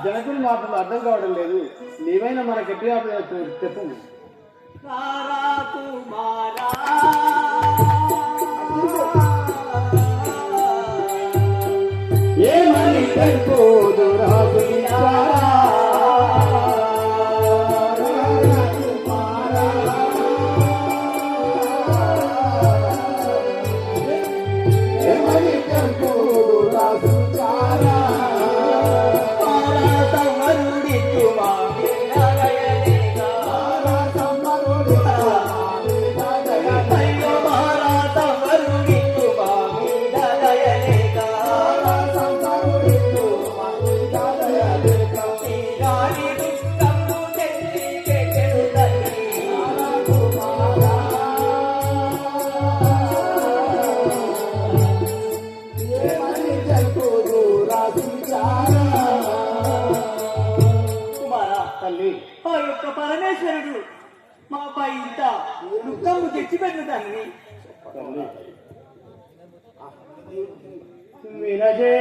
జనకుని మాటలు అర్థం కావడం లేదు. నీవైనా మనకి ఎట్లా చెప్పు. ఏమని తెలుపోదు రాజుని పరమేశ్వరుడు మాపై ఇంత దుఃఖము తెచ్చిపెట్టుతాన్ని వినజే